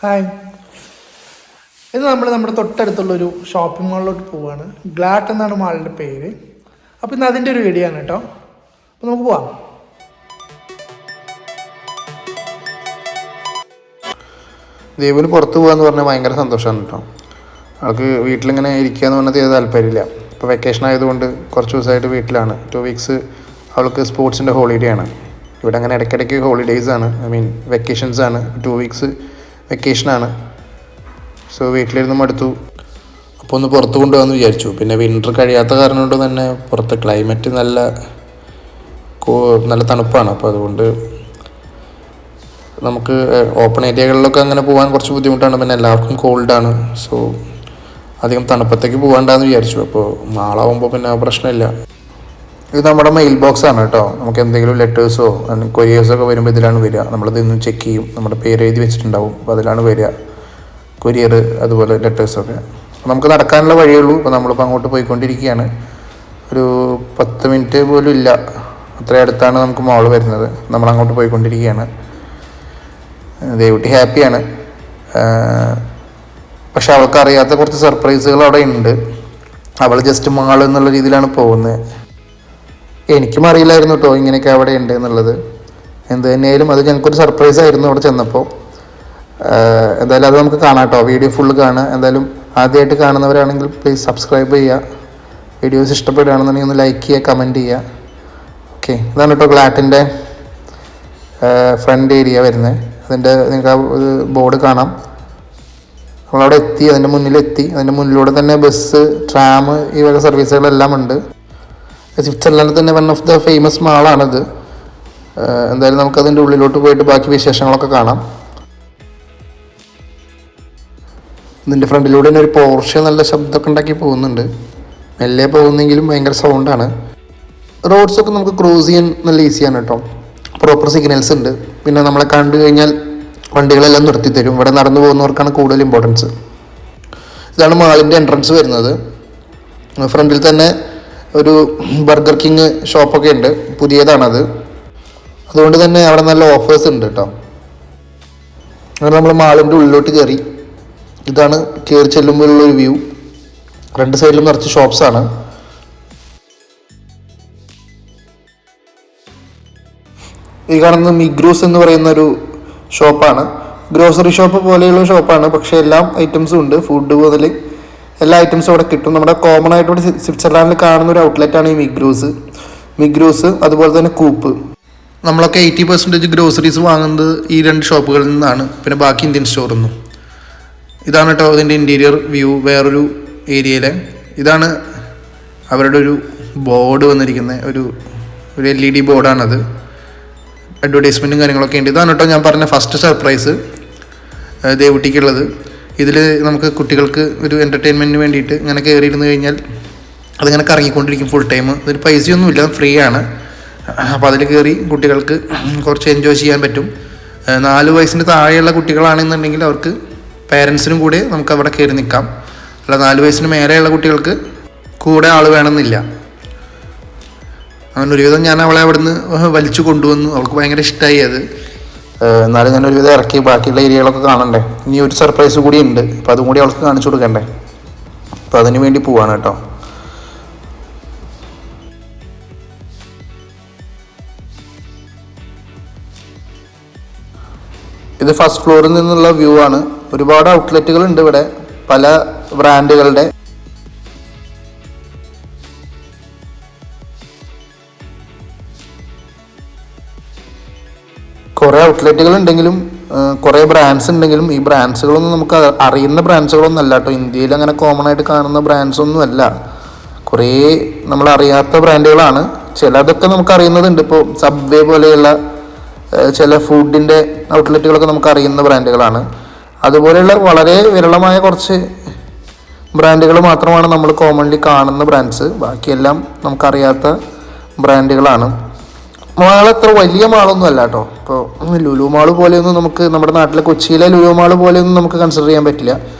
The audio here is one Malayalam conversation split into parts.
ഹായ്, ഇത് നമ്മുടെ തൊട്ടടുത്തുള്ളൊരു ഷോപ്പിംഗ് മാളിലോട്ട് പോവുകയാണ്. ഗ്ലാട്ട് എന്നാണ് മാളിൻ്റെ പേര്. അപ്പോൾ ഇന്ന് അതിൻ്റെ ഒരു വീഡിയോ ആണ് കേട്ടോ. അപ്പോൾ നമുക്ക് പോവാം. ദേവുവിന് പുറത്ത് പോകാമെന്ന് പറഞ്ഞാൽ ഭയങ്കര സന്തോഷമാണ് കേട്ടോ. അവൾക്ക് വീട്ടിലിങ്ങനെ ഇരിക്കുക എന്ന് പറഞ്ഞാൽ തീരെ താല്പര്യമില്ല. ഇപ്പോൾ വെക്കേഷൻ ആയതുകൊണ്ട് കുറച്ച് ദിവസമായിട്ട് വീട്ടിലാണ്. 2 വീക്സ് അവൾക്ക് സ്പോർട്സിൻ്റെ ഹോളിഡേ ആണ്. ഇവിടെ അങ്ങനെ ഇടയ്ക്കിടയ്ക്ക് ഹോളിഡേയ്സ് ആണ്, വെക്കേഷൻസ് ആണ്. 2 വീക്സ് വെക്കേഷനാണ്. സോ വീട്ടിലിരുന്ന് മടുത്തു. അപ്പോൾ ഒന്ന് പുറത്ത് കൊണ്ടുപോകാമെന്ന് വിചാരിച്ചു. പിന്നെ വിൻ്റർ കഴിയാത്ത കാരണം കൊണ്ട് തന്നെ പുറത്ത് ക്ലൈമറ്റ് നല്ല തണുപ്പാണ്. അപ്പോൾ അതുകൊണ്ട് നമുക്ക് ഓപ്പൺ ഏരിയകളിലൊക്കെ അങ്ങനെ പോകാൻ കുറച്ച് ബുദ്ധിമുട്ടാണ്. പിന്നെ എല്ലാവർക്കും കോൾഡാണ്. സോ അധികം തണുപ്പത്തേക്ക് പോകാണ്ടാന്ന് വിചാരിച്ചു. അപ്പോൾ മാളാവുമ്പോൾ പിന്നെ പ്രശ്നമില്ല. ഇത് നമ്മുടെ മെയിൽ ബോക്സ് ആണ് കേട്ടോ. നമുക്ക് എന്തെങ്കിലും ലെറ്റേഴ്സോ കൊറിയേഴ്സോ ഒക്കെ വരുമ്പോൾ ഇതിലാണ് വരിക. നമ്മളത് ഇന്നും ചെക്ക് ചെയ്യും. നമ്മുടെ പേര് എഴുതി വെച്ചിട്ടുണ്ടാവും. അപ്പോൾ അതിലാണ് വരിക കൊറിയർ, അതുപോലെ ലെറ്റേഴ്സൊക്കെ. നമുക്ക് നടക്കാനുള്ള വഴിയുള്ളൂ. അപ്പോൾ നമ്മളിപ്പോൾ അങ്ങോട്ട് പോയിക്കൊണ്ടിരിക്കുകയാണ്. ഒരു 10 മിനിറ്റ് പോലും ഇല്ല, അത്ര അടുത്താണ് നമുക്ക് മോള് വരുന്നത്. നമ്മളങ്ങോട്ട് പോയിക്കൊണ്ടിരിക്കുകയാണ്. ദേവുട്ടി ഹാപ്പിയാണ്. പക്ഷെ അവൾക്ക് അറിയാത്ത കുറച്ച് സർപ്രൈസുകൾ അവിടെ ഉണ്ട്. അവൾ ജസ്റ്റ് മാൾ എന്നുള്ള രീതിയിലാണ് പോകുന്നത്. എനിക്കും അറിയില്ലായിരുന്നു കേട്ടോ ഇങ്ങനെയൊക്കെ അവിടെ ഉണ്ട് എന്നുള്ളത്. എന്ത് തന്നെയായാലും അത് ഞങ്ങൾക്കൊരു സർപ്രൈസ് ആയിരുന്നു അവിടെ ചെന്നപ്പോൾ. എന്തായാലും അത് നമുക്ക് കാണാം കേട്ടോ. വീഡിയോ ഫുള്ള് കാണുക. എന്തായാലും ആദ്യമായിട്ട് കാണുന്നവരാണെങ്കിൽ പ്ലീസ് സബ്സ്ക്രൈബ് ചെയ്യുക. വീഡിയോസ് ഇഷ്ടപ്പെടുകയാണെന്നുണ്ടെങ്കിൽ ഒന്ന് ലൈക്ക് ചെയ്യുക, കമൻറ്റ് ചെയ്യുക. ഓക്കെ, ഇതാണ് കേട്ടോ ഗ്ലാറ്റിൻ്റെ ഫ്രണ്ട് ഏരിയ വരുന്നത്. അതിൻ്റെ നിങ്ങൾക്ക് ആ ബോർഡ് കാണാം. നമ്മളവിടെ എത്തി, അതിൻ്റെ മുന്നിലെത്തി. അതിൻ്റെ മുന്നിലൂടെ തന്നെ ബസ്, ട്രാം, ഈ വക സർവീസുകളെല്ലാം ഉണ്ട്. സ്വിറ്റ്സർലൻഡിൽ തന്നെ വൺ ഓഫ് ദ ഫേമസ് മാളാണിത്. എന്തായാലും നമുക്കതിൻ്റെ ഉള്ളിലോട്ട് പോയിട്ട് ബാക്കി വിശേഷങ്ങളൊക്കെ കാണാം. ഇതിൻ്റെ ഫ്രണ്ടിലൂടെ തന്നെ ഒരു പോർഷെ നല്ല ശബ്ദമൊക്കെ ഉണ്ടാക്കി പോകുന്നുണ്ട്. മെല്ലെ പോകുന്നെങ്കിലും ഭയങ്കര സൗണ്ടാണ്. റോഡ്സൊക്കെ നമുക്ക് ക്രോസ് ചെയ്യാൻ നല്ല ഈസിയാണ് കേട്ടോ. പ്രോപ്പർ സിഗ്നൽസ് ഉണ്ട്. പിന്നെ നമ്മളെ കണ്ടു കഴിഞ്ഞാൽ വണ്ടികളെല്ലാം നിർത്തിത്തരും. ഇവിടെ നടന്നു പോകുന്നവർക്കാണ് കൂടുതൽ ഇമ്പോർട്ടൻസ്. ഇതാണ് മാളിൻ്റെ എൻട്രൻസ് വരുന്നത്. ഫ്രണ്ടിൽ തന്നെ ഒരു ബർഗർ കിങ് ഷോപ്പൊക്കെ ഉണ്ട്. പുതിയതാണത്. അതുകൊണ്ട് തന്നെ അവിടെ നല്ല ഓഫേഴ്സ് ഉണ്ട് കേട്ടോ. അങ്ങനെ നമ്മൾ മാളിൻ്റെ ഉള്ളിലോട്ട് കയറി. ഇതാണ് കയറി ചെല്ലുമ്പോഴുള്ളൊരു വ്യൂ. 2 സൈഡിലും നിറച്ച് ഷോപ്സാണ്. ഈ കാണുന്ന മിഗ്രൂസ് എന്ന് പറയുന്നൊരു ഷോപ്പാണ്. ഗ്രോസറി ഷോപ്പ് പോലെയുള്ള ഷോപ്പാണ്. പക്ഷേ എല്ലാ ഐറ്റംസും ഉണ്ട്. ഫുഡ് മുതൽ എല്ലാ ഐറ്റംസും അവിടെ കിട്ടും. നമ്മുടെ കോമൺ ആയിട്ട് ഇവിടെ സ്വിറ്റ്സർലാൻഡിൽ കാണുന്ന ഒരു ഔട്ട്ലെറ്റാണ് ഈ മിഗ്രൂസ്. അതുപോലെ തന്നെ കൂപ്പ്. നമ്മളൊക്കെ 80% ഗ്രോസറീസ് വാങ്ങുന്നത് ഈ 2 ഷോപ്പുകളിൽ നിന്നാണ്. പിന്നെ ബാക്കി ഇന്ത്യൻ സ്റ്റോറിൽ നിന്നും. ഇതാണ് കേട്ടോ അതിൻ്റെ ഇൻറ്റീരിയർ വ്യൂ. വേറൊരു ഏരിയയിലെ ഇതാണ് അവരുടെ ഒരു ബോർഡ് വന്നിരിക്കുന്നത്. ഒരു LED ബോർഡാണത്. അഡ്വർടൈസ്മെൻറ്റും കാര്യങ്ങളൊക്കെ ഉണ്ട്. ഇതാണ് കേട്ടോ ഞാൻ പറഞ്ഞ ഫസ്റ്റ് സർപ്രൈസ് ദേവുട്ടിക്കുള്ളത്. ഇതിൽ നമുക്ക് കുട്ടികൾക്ക് ഒരു എൻ്റർടൈൻമെൻറ്റിന് വേണ്ടിയിട്ട് ഇങ്ങനെ കയറിയിരുന്ന് കഴിഞ്ഞാൽ അതിങ്ങനെ കറങ്ങിക്കൊണ്ടിരിക്കും ഫുൾ ടൈം. അതിൽ പൈസയൊന്നുമില്ല, ഫ്രീ ആണ്. അപ്പോൾ അതിൽ കയറി കുട്ടികൾക്ക് കുറച്ച് എൻജോയ് ചെയ്യാൻ പറ്റും. 4 വയസ്സിന് താഴെയുള്ള കുട്ടികളാണെന്നുണ്ടെങ്കിൽ അവർക്ക് പേരൻസിനും കൂടെ നമുക്ക് അവിടെ കയറി നിൽക്കാം. അല്ല 4 വയസ്സിന് മേലെയുള്ള കുട്ടികൾക്ക് കൂടെ ആൾ വേണമെന്നില്ല. അങ്ങനെ ഒരുവിധം ഞാൻ അവളെ അവിടുന്ന് വലിച്ചു കൊണ്ടുവന്നു. അവൾക്ക് ഭയങ്കര ഇഷ്ടമായി അത്. എന്നാലും ഞാൻ ഒരുവിധം ഇറക്കി. ബാക്കിയുള്ള ഏരിയകളൊക്കെ കാണണ്ടേ. ഇനി ഒരു സർപ്രൈസ് കൂടി ഉണ്ട്. അപ്പോൾ അതും കൂടി അവൾക്ക് കാണിച്ചു കൊടുക്കണ്ടേ. അപ്പോൾ അതിന് വേണ്ടി പോവാണ് കേട്ടോ. ഇത് ഫസ്റ്റ് ഫ്ലോറിൽ നിന്നുള്ള വ്യൂ ആണ്. ഒരുപാട് ഔട്ട്ലെറ്റുകൾ ഉണ്ട് ഇവിടെ, പല ബ്രാൻഡുകളുടെ. കുറേ ഔട്ട്ലെറ്റുകൾ ഉണ്ടെങ്കിലും കുറേ ബ്രാൻഡ്സ് ഉണ്ടെങ്കിലും ഈ ബ്രാൻഡ്സുകളൊന്നും നമുക്ക് അറിയുന്ന ബ്രാൻഡ്സുകളൊന്നും അല്ല കേട്ടോ. ഇന്ത്യയിൽ അങ്ങനെ കോമൺ ആയിട്ട് കാണുന്ന ബ്രാൻഡ്സൊന്നും അല്ല. കുറേ നമ്മളറിയാത്ത ബ്രാൻഡുകളാണ്. ചിലതൊക്കെ നമുക്ക് അറിയുന്നതുണ്ട്. ഇപ്പോൾ സബ്വേ പോലെയുള്ള ചില ഫുഡിൻ്റെ ഔട്ട്ലെറ്റുകളൊക്കെ നമുക്ക് അറിയുന്ന ബ്രാൻഡുകളാണ്. അതുപോലെയുള്ള വളരെ വിരളമായ കുറച്ച് ബ്രാൻഡുകൾ മാത്രമാണ് നമ്മൾ കോമൺലി കാണുന്ന ബ്രാൻഡ്സ്. ബാക്കിയെല്ലാം നമുക്കറിയാത്ത ബ്രാൻഡുകളാണ്. മാളത്ര വലിയ മാളൊന്നും അല്ല കേട്ടോ. ഇപ്പോൾ ലുലു മാള് പോലെയൊന്നും നമുക്ക് നമ്മുടെ നാട്ടിലെ കൊച്ചിയിലെ ലുലു മാള് പോലെയൊന്നും നമുക്ക് കൺസിഡർ ചെയ്യാൻ പറ്റില്ല.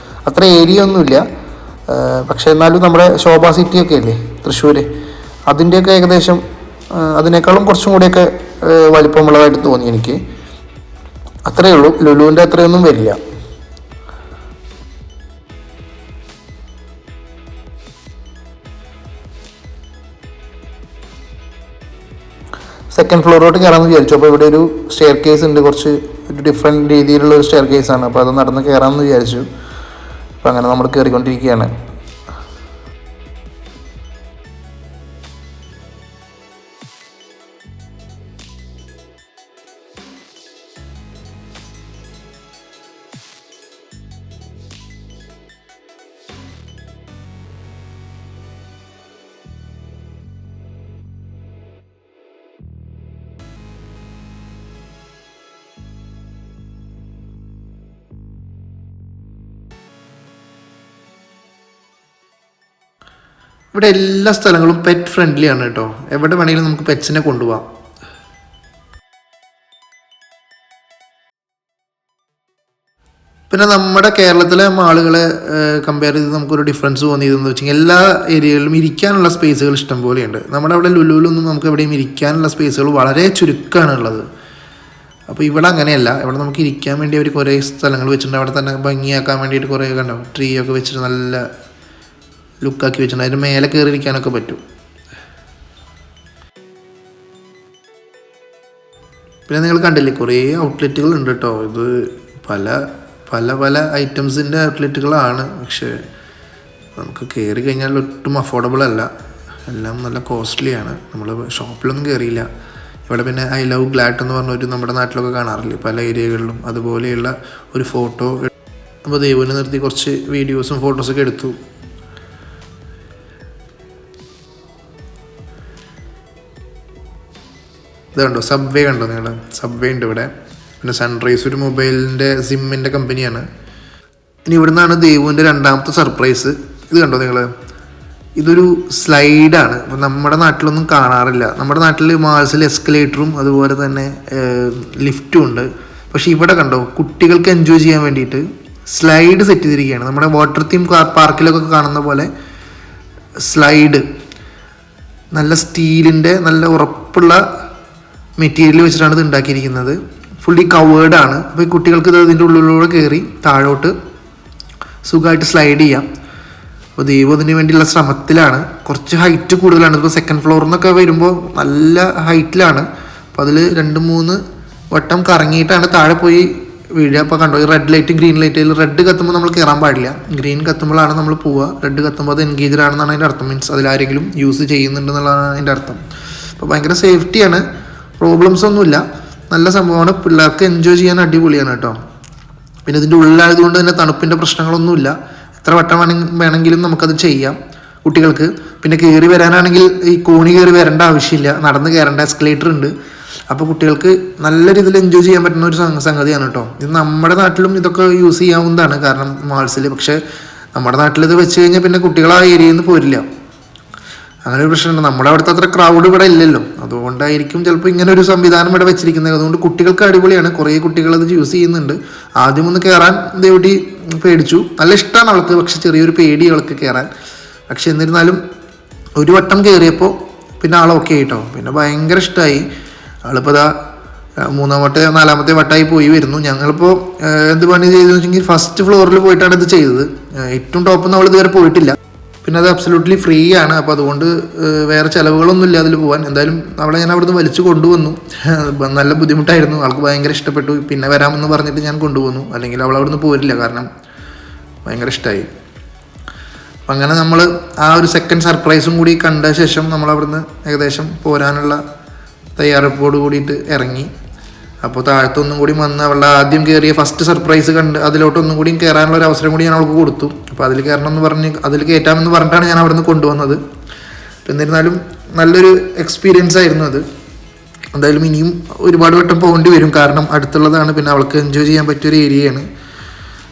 അത്ര ഏരിയ ഒന്നുമില്ല. പക്ഷേ എന്നാലും നമ്മുടെ ശോഭ സിറ്റിയൊക്കെ ഇല്ലേ തൃശ്ശൂർ, അതിൻ്റെയൊക്കെ ഏകദേശം അതിനേക്കാളും കുറച്ചും കൂടിയൊക്കെ വലിപ്പമുള്ളതായിട്ട് തോന്നി എനിക്ക്. അത്രയേ ഉള്ളൂ. ലുലുവിൻ്റെ അത്രയൊന്നും വരില്ല. സെക്കൻഡ് ഫ്ലോറിലോട്ട് കയറാമെന്ന് വിചാരിച്ചു. അപ്പോൾ ഇവിടെ ഒരു സ്റ്റെയർ കേസ് ഉണ്ട്, കുറച്ച് ഒരു ഡിഫറെൻറ്റ് രീതിയിലുള്ള ഒരു സ്റ്റെയർ കേസാണ്. അപ്പോൾ അത് നടന്ന് കയറാമെന്ന് വിചാരിച്ചു. അപ്പോൾ അങ്ങനെ നമ്മൾ കയറിക്കൊണ്ടിരിക്കുകയാണ്. ഇവിടെ എല്ലാ സ്ഥലങ്ങളും പെറ്റ് ഫ്രണ്ട്ലി ആണ് കേട്ടോ. എവിടെ വേണമെങ്കിലും നമുക്ക് പെറ്റ്സിനെ കൊണ്ടുപോകാം. പിന്നെ നമ്മുടെ കേരളത്തിലെ മാളുകളെ കമ്പയർ ചെയ്ത് നമുക്കൊരു ഡിഫറൻസ് തോന്നിയതെന്ന് വെച്ചാൽ എല്ലാ ഏരിയകളിലും ഇരിക്കാനുള്ള സ്പേസുകൾ ഇഷ്ടം പോലെയുണ്ട്. നമ്മുടെ അവിടെ ലുലുവിലൊന്നും നമുക്ക് എവിടെയും ഇരിക്കാനുള്ള സ്പേസുകൾ വളരെ ചുരുക്കമാണ് ഉള്ളത്. അപ്പോൾ ഇവിടെ അങ്ങനെയല്ല. ഇവിടെ നമുക്ക് ഇരിക്കാൻ വേണ്ടി അവർ കുറേ സ്ഥലങ്ങൾ വെച്ചിട്ടുണ്ട്. അവിടെ തന്നെ ഭംഗിയാക്കാൻ വേണ്ടിയിട്ട് കുറേ കണ്ടോ ട്രീ ഒക്കെ വെച്ചിട്ട് നല്ല ലുക്കാക്കി വെച്ചിട്ടുണ്ട്. അതിന് മേലെ കയറിയിരിക്കാനൊക്കെ പറ്റും. പിന്നെ നിങ്ങൾ കണ്ടില്ലേ കുറേ ഔട്ട്ലെറ്റുകൾ ഉണ്ട് കേട്ടോ. ഇത് പല പല പല ഐറ്റംസിൻ്റെ ഔട്ട്ലെറ്റുകളാണ്. പക്ഷേ നമുക്ക് കയറി കഴിഞ്ഞാൽ ഒട്ടും അഫോർഡബിൾ അല്ല, എല്ലാം നല്ല കോസ്റ്റ്ലിയാണ്. നമ്മൾ ഷോപ്പിലൊന്നും കയറിയില്ല. ഇവിടെ പിന്നെ ഐ ലവ് ഗ്ലാറ്റ് എന്ന് പറഞ്ഞൊരു നമ്മുടെ നാട്ടിലൊക്കെ കാണാറില്ലേ പല ഏരിയകളിലും, അതുപോലെയുള്ള ഒരു ഫോട്ടോ. അപ്പോൾ ദൈവനെ നിർത്തി കുറച്ച് വീഡിയോസും ഫോട്ടോസൊക്കെ എടുത്തു. ഇതുണ്ടോ സബ്വേ കണ്ടോ നിങ്ങൾ? സബ്വേ ഉണ്ട് ഇവിടെ. പിന്നെ സൺറൈസ് ഒരു മൊബൈലിൻ്റെ സിമ്മിൻ്റെ കമ്പനിയാണ്. ഇനി ഇവിടെ നിന്നാണ് ദേവുവിൻ്റെ രണ്ടാമത്തെ സർപ്രൈസ്. ഇത് കണ്ടോ നിങ്ങൾ? ഇതൊരു സ്ലൈഡാണ്. അപ്പം നമ്മുടെ നാട്ടിലൊന്നും കാണാറില്ല. നമ്മുടെ നാട്ടിൽ മാൾസിൽ എസ്കലേറ്ററും അതുപോലെ തന്നെ ലിഫ്റ്റും ഉണ്ട്. പക്ഷേ ഇവിടെ കണ്ടോ കുട്ടികൾക്ക് എൻജോയ് ചെയ്യാൻ വേണ്ടിയിട്ട് സ്ലൈഡ് സെറ്റ് ചെയ്തിരിക്കുകയാണ്. നമ്മുടെ വാട്ടർ തീം പാർക്കിലൊക്കെ കാണുന്ന പോലെ സ്ലൈഡ്, നല്ല സ്റ്റീലിൻ്റെ നല്ല ഉറപ്പുള്ള മെറ്റീരിയൽ വെച്ചിട്ടാണ് ഇത് ഉണ്ടാക്കിയിരിക്കുന്നത്. ഫുള്ളി കവേർഡാണ്. അപ്പോൾ ഈ കുട്ടികൾക്ക് ഇത് ഇതിൻ്റെ ഉള്ളിലൂടെ കയറി താഴോട്ട് സുഖമായിട്ട് സ്ലൈഡ് ചെയ്യാം. അപ്പോൾ ദൈവം അതിന് വേണ്ടിയുള്ള ശ്രമത്തിലാണ്. കുറച്ച് ഹൈറ്റ് കൂടുതലാണ്. ഇപ്പോൾ സെക്കൻഡ് ഫ്ലോറിൽ നിന്നൊക്കെ വരുമ്പോൾ നല്ല ഹൈറ്റിലാണ്. അപ്പോൾ അതിൽ 2-3 വട്ടം കറങ്ങിയിട്ടാണ് താഴെ പോയി വീഴുക. അപ്പോൾ കണ്ടോ ഈ red light green light, red കത്തുമ്പോൾ നമ്മൾ കയറാൻ പാടില്ല, ഗ്രീൻ കത്തുമ്പോഴാണ് നമ്മൾ പോവുക. റെഡ് കത്തുമ്പോൾ അത് എൻഗേജ്ഡ് ആണെന്നാണ് അതിൻ്റെ അർത്ഥം. മീൻസ് അതിലാരെങ്കിലും യൂസ് ചെയ്യുന്നുണ്ടെന്നുള്ളതാണ് അതിൻ്റെ അർത്ഥം. അപ്പോൾ ഭയങ്കര സേഫ്റ്റിയാണ്, പ്രോബ്ലംസ് ഒന്നുമില്ല, നല്ല സംഭവമാണ്. പിള്ളേർക്ക് എൻജോയ് ചെയ്യാൻ അടിപൊളിയാണ് കേട്ടോ. പിന്നെ ഇതിൻ്റെ ഉള്ളിലായതുകൊണ്ട് തന്നെ തണുപ്പിൻ്റെ പ്രശ്നങ്ങളൊന്നുമില്ല. എത്ര വട്ടം വേണമെങ്കിലും നമുക്കത് ചെയ്യാം കുട്ടികൾക്ക്. പിന്നെ കയറി വരാനാണെങ്കിൽ ഈ കോണി കയറി വരേണ്ട ആവശ്യമില്ല, നടന്ന് കയറേണ്ട എസ്കലേറ്റർ ഉണ്ട്. അപ്പോൾ കുട്ടികൾക്ക് നല്ല രീതിയിൽ എൻജോയ് ചെയ്യാൻ പറ്റുന്ന ഒരു സംഗതിയാണ് കേട്ടോ. ഇത് നമ്മുടെ നാട്ടിലും ഇതൊക്കെ യൂസ് ചെയ്യാവുന്നതാണ്, കാരണം മാൾസിൽ. പക്ഷേ നമ്മുടെ നാട്ടിൽ ഇത് വെച്ച് കഴിഞ്ഞാൽ പിന്നെ കുട്ടികൾ ആ ഏരിയയിൽ നിന്ന് പോരില്ല. അങ്ങനെ ഒരു പ്രശ്നമുണ്ട്. നമ്മുടെ അവിടുത്തെ അത്ര ക്രൗഡ് ഇവിടെ ഇല്ലല്ലോ, അതുകൊണ്ടായിരിക്കും ചിലപ്പോൾ ഇങ്ങനെ ഒരു സംവിധാനം ഇവിടെ വെച്ചിരിക്കുന്നത്. അതുകൊണ്ട് കുട്ടികൾക്ക് അടിപൊളിയാണ്. കുറേ കുട്ടികൾ അത് യൂസ് ചെയ്യുന്നുണ്ട്. ആദ്യം ഒന്ന് കയറാൻ ദേവട്ടി പേടിച്ചു. നല്ല ഇഷ്ടമാണ് അവൾക്ക്, പക്ഷെ ചെറിയൊരു പേടി അവൾക്ക് കയറാൻ. പക്ഷെ എന്നിരുന്നാലും ഒരു വട്ടം കയറിയപ്പോൾ പിന്നെ ആൾ ഓക്കെ ആയിട്ടോ. പിന്നെ ഭയങ്കര ഇഷ്ടമായി. ആളിപ്പോൾ അതാ 3-ാമത്തെ 4-ാമത്തെ വട്ടമായി പോയി വരുന്നു. ഞങ്ങളിപ്പോൾ എന്ത് പണി ചെയ്തെന്ന് വെച്ചെങ്കിൽ ഫസ്റ്റ് ഫ്ലോറിൽ പോയിട്ടാണ് ഇത് ചെയ്തത്. ഏറ്റവും ടോപ്പ് നമ്മൾ ഇതുവരെ പോയിട്ടില്ല. പിന്നെ അത് അബ്സല്യൂട്ട്ലി ഫ്രീ ആണ്. അപ്പോൾ അതുകൊണ്ട് വേറെ ചിലവുകളൊന്നും ഇല്ല അതിൽ പോകാൻ. എന്തായാലും അവളെ ഞാൻ അവിടുന്ന് വലിച്ചു കൊണ്ടുവന്നു. നല്ല ബുദ്ധിമുട്ടായിരുന്നു, ആൾക്ക് ഭയങ്കര ഇഷ്ടപ്പെട്ടു. പിന്നെ വരാമെന്ന് പറഞ്ഞിട്ട് ഞാൻ കൊണ്ടുവന്നു, അല്ലെങ്കിൽ അവൾ അവിടുന്ന് പോരില്ല, കാരണം ഭയങ്കര ഇഷ്ടമായി. അപ്പം അങ്ങനെ നമ്മൾ ആ ഒരു സെക്കൻഡ് സർപ്രൈസും കൂടി കണ്ട ശേഷം നമ്മൾ അവിടുന്ന് ഏകദേശം പോരാനുള്ള തയ്യാറെടുപ്പോട് കൂടിയിട്ട് ഇറങ്ങി. അപ്പോൾ താഴത്തൊന്നും കൂടി വന്ന് അവളുടെ ആദ്യം കയറിയ ഫസ്റ്റ് സർപ്രൈസ് കണ്ട് അതിലോട്ടൊന്നും കൂടി കയറാനുള്ള ഒരു അവസരം കൂടി ഞാൻ അവൾക്ക് കൊടുത്തു. അപ്പോൾ അതിൽ കയറണമെന്ന് പറഞ്ഞ് അതിൽ കയറ്റാമെന്ന് പറഞ്ഞിട്ടാണ് ഞാൻ അവിടെ നിന്ന് കൊണ്ടുവന്നത്. എന്നിരുന്നാലും നല്ലൊരു എക്സ്പീരിയൻസ് ആയിരുന്നു അത്. എന്തായാലും ഇനിയും ഒരുപാട് വട്ടം പോകേണ്ടി വരും, കാരണം അടുത്തുള്ളതാണ്. പിന്നെ അവൾക്ക് എൻജോയ് ചെയ്യാൻ പറ്റിയൊരു ഏരിയയാണ്.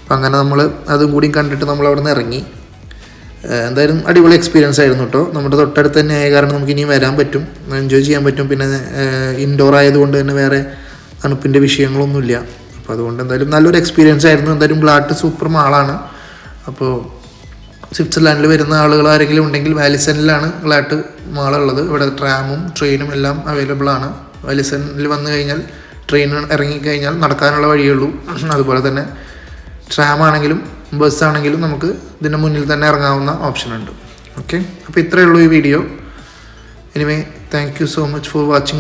അപ്പം അങ്ങനെ നമ്മൾ അതും കൂടി കണ്ടിട്ട് നമ്മൾ അവിടെ നിന്ന് ഇറങ്ങി. എന്തായാലും അടിപൊളി എക്സ്പീരിയൻസ് ആയിരുന്നു കേട്ടോ. നമ്മുടെ തൊട്ടടുത്ത് തന്നെ ആയ കാരണം നമുക്ക് ഇനിയും വരാൻ പറ്റും, എൻജോയ് ചെയ്യാൻ പറ്റും. പിന്നെ ഇൻഡോർ ആയതുകൊണ്ട് തന്നെ വേറെ തണുപ്പിൻ്റെ വിഷയങ്ങളൊന്നുമില്ല. അപ്പോൾ അതുകൊണ്ട് എന്തായാലും നല്ലൊരു എക്സ്പീരിയൻസ് ആയിരുന്നു. എന്തായാലും ഗ്ലാട്ട് സൂപ്പർ മാളാണ്. അപ്പോൾ സ്വിറ്റ്സർലാൻഡിൽ വരുന്ന ആളുകൾ ആരെങ്കിലും ഉണ്ടെങ്കിൽ വാലിസണിലാണ് ഗ്ലാട്ട് മാളുള്ളത്. ഇവിടെ ട്രാമും ട്രെയിനും എല്ലാം അവൈലബിൾ ആണ്. വാലിസണിൽ വന്നു കഴിഞ്ഞാൽ ട്രെയിൻ ഇറങ്ങിക്കഴിഞ്ഞാൽ നടക്കാനുള്ള വഴിയുള്ളൂ. അതുപോലെ തന്നെ ട്രാം ആണെങ്കിലും ബസ്സാണെങ്കിലും നമുക്ക് ഇതിൻ്റെ മുന്നിൽ തന്നെ ഇറങ്ങാവുന്ന ഓപ്ഷൻ ഉണ്ട്. ഓക്കെ, അപ്പോൾ ഇത്രയേ ഉള്ളൂ ഈ video. Anyway thank you so much for watching.